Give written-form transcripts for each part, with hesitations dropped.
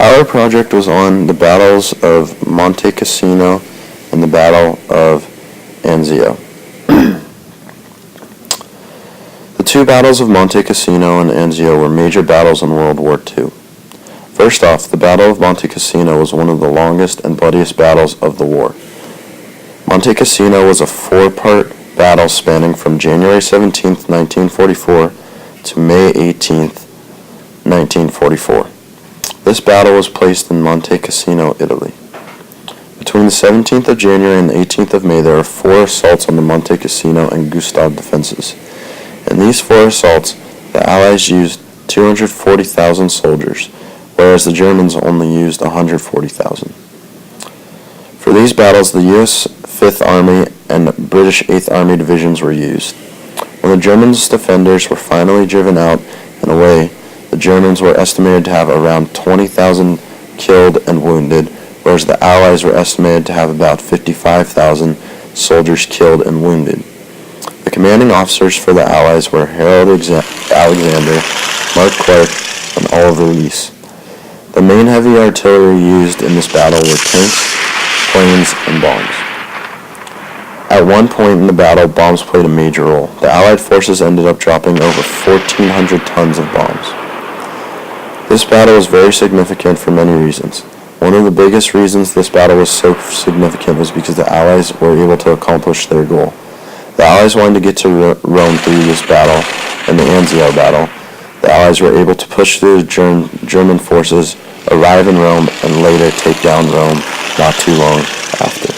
Our project was on the battles of Monte Cassino and the Battle of Anzio. The two battles of Monte Cassino and Anzio were major battles in World War II. First off, the Battle of Monte Cassino was one of the longest and bloodiest battles of the war. Monte Cassino was a four-part battle spanning from January 17, 1944 to May 18, 1944. This battle was placed in Monte Cassino, Italy. Between the 17th of January and the 18th of May, there were four assaults on the Monte Cassino and Gustav defenses. In these four assaults, the Allies used 240,000 soldiers, whereas the Germans only used 140,000. For these battles, the U.S. 5th Army and British 8th Army divisions were used. When the Germans' defenders were finally driven out and away, the Germans were estimated to have around 20,000 killed and wounded, whereas the Allies were estimated to have about 55,000 soldiers killed and wounded. The commanding officers for the Allies were Harold Alexander, Mark Clark, and Oliver Leese. The main heavy artillery used in this battle were tanks, planes, and bombs. At one point in the battle, bombs played a major role. The Allied forces ended up dropping over 1,400 tons of bombs. This battle was very significant for many reasons. One of the biggest reasons this battle was so significant was because the Allies were able to accomplish their goal. The Allies wanted to get to Rome through this battle and the Anzio battle. The Allies were able to push through the German forces, arrive in Rome, and later take down Rome not too long after.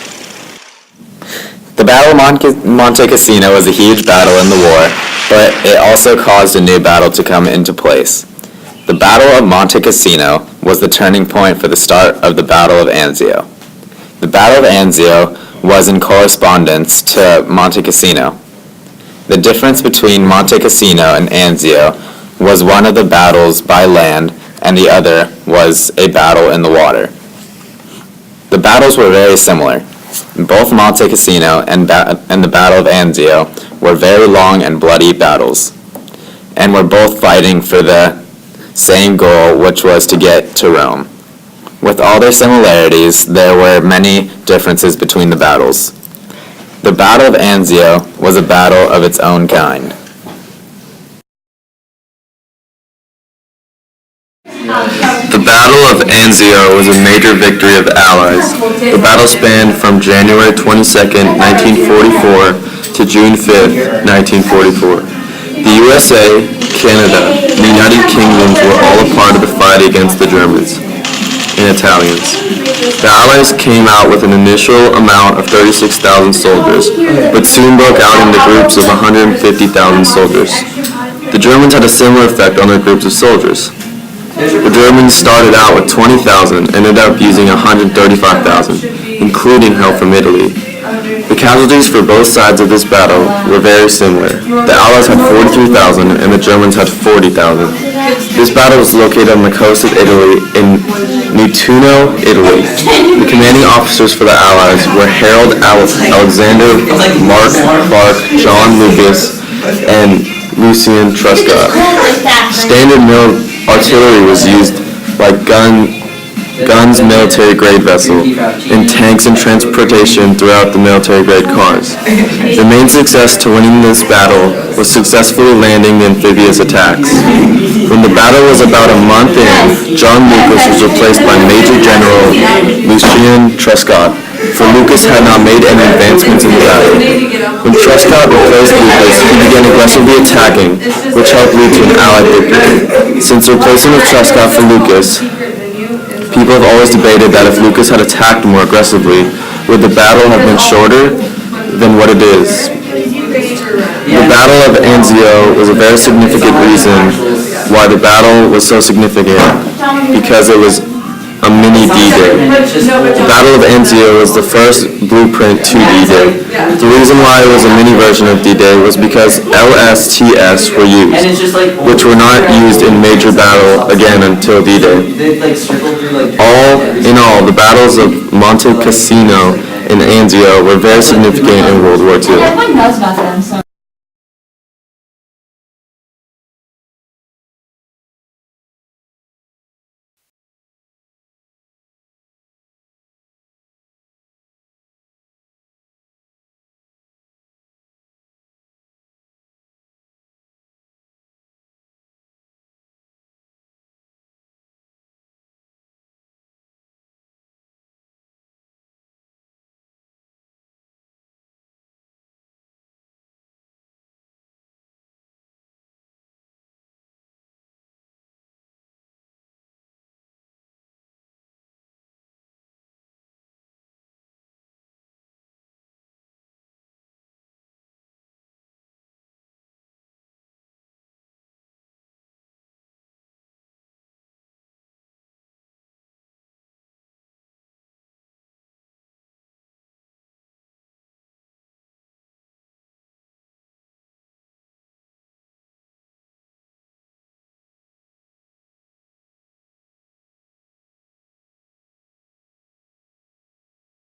The Battle of Monte Cassino was a huge battle in the war, but it also caused a new battle to come into place. The Battle of Monte Cassino was the turning point for the start of the Battle of Anzio. The Battle of Anzio was in correspondence to Monte Cassino. The difference between Monte Cassino and Anzio was one of the battles by land and the other was a battle in the water. The battles were very similar. Both Monte Cassino and the Battle of Anzio were very long and bloody battles, and were both fighting for the same goal, which was to get to Rome. With all their similarities, there were many differences between the battles. The Battle of Anzio was a battle of its own kind. The Battle of Anzio was a major victory of the Allies. The battle spanned from January 22, 1944 to June 5, 1944. The USA, Canada, and the United Kingdoms were all a part of the fight against the Germans and Italians. The Allies came out with an initial amount of 36,000 soldiers, but soon broke out into groups of 150,000 soldiers. The Germans had a similar effect on their groups of soldiers. The Germans started out with 20,000 and ended up using 135,000, including help from Italy. The casualties for both sides of this battle were very similar. The Allies had 43,000 and the Germans had 40,000. This battle was located on the coast of Italy in Nettuno, Italy. The commanding officers for the Allies were Harold Alexander, Mark Clark, John Lucas, and Lucien Truscott. Standard artillery was used like guns, military-grade vessel, and tanks and transportation throughout the military-grade cars. The main success to winning this battle was successfully landing the amphibious attacks. When the battle was about a month in, John Lucas was replaced by Major General Lucien Truscott, for Lucas had not made any advancements in the battle. When Truscott replaced Lucas, he began aggressively attacking, which helped lead to an Allied victory. Since the replacement of Truscott for Lucas, people have always debated that if Lucas had attacked more aggressively, would the battle have been shorter than what it is. The Battle of Anzio was a very significant reason why the battle was so significant, because it was a mini D-Day. The Battle of Anzio was the first blueprint to D-Day. The reason why it was a mini version of D-Day was because LSTS were used, which were not used in major battle again until D-Day. All in all, the battles of Monte Cassino and Anzio were very significant in World War II.